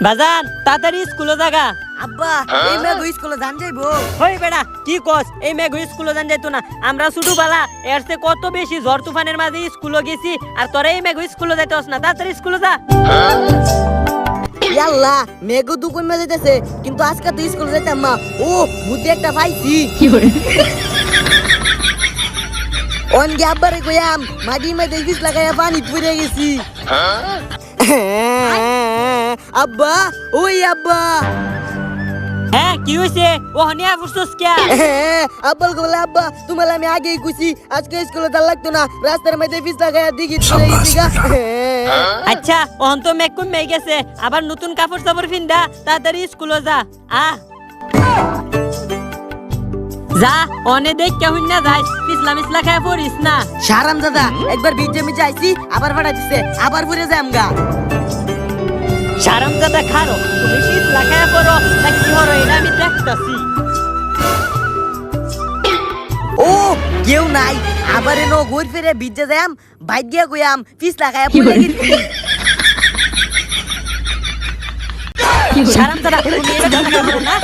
বাজান তাড়াতাড়ি স্কুলে জাগা। আব্বা এই মেঘ স্কুলে জান যাইবো। হই বেড়া কি কস, এই মেঘ স্কুলে জান যাইতো না? আমরা ছোটবেলা এর চেয়ে কত বেশি ঝড় তুফানের মাঝে স্কুলে গেছি, আর তোরা এই মেঘ স্কুলে যাইতেছ না? তাড়াতাড়ি স্কুলে যা। ইয়াল্লা মেঘ দুকুন মে যাইতেছে, কিন্তু আজকে তো স্কুলে যাইতাম না। ও বুদ্ধি একটা পাইছি। অনগে আব্বারে কইয়াম মাটির মধ্যে বিষ লাগাইয়া পানি পুড়ে গেছি। আব্বা ওই আব্বা। হ্যাঁ কি হইছে? ও হনিয়া ফুসছস কে? আব্বাল বলে আব্বা তোমার আমি আগেই কইছি আজকে স্কুলে যাওয়া লাগতো না, রাস্তার মধ্যে বিষ লাগাইয়া দিঘি পুড়ে গেছি গা। আচ্ছা ওহন তো মেঘ কমে গেছে, আবার নতুন কাপড় চাপড় পিন্দা তাড়াতাড়ি স্কুলে যা। যা অনে দেখ কেমন না যাই, পিছলা মিছলা খায় পড়িস না। শারাম দাদা একবার ভিজে মিজে আইছি, আবার ভাড়া দিছে, আবার ঘুরে যাই আমগা। সারাম দাদা খারো, তুমি পিছলা খায় পড়ো না কি হরো এটা আমি দেখতাছি। ও কেউ নাই, আবার এনো ঘুর ফিরে ভিজে যাম, বাইক গিয়া কইয়াম পিছলা খায়া পড়ে গেছি। সারাম দাদা তুমি এটা কথা বলো না।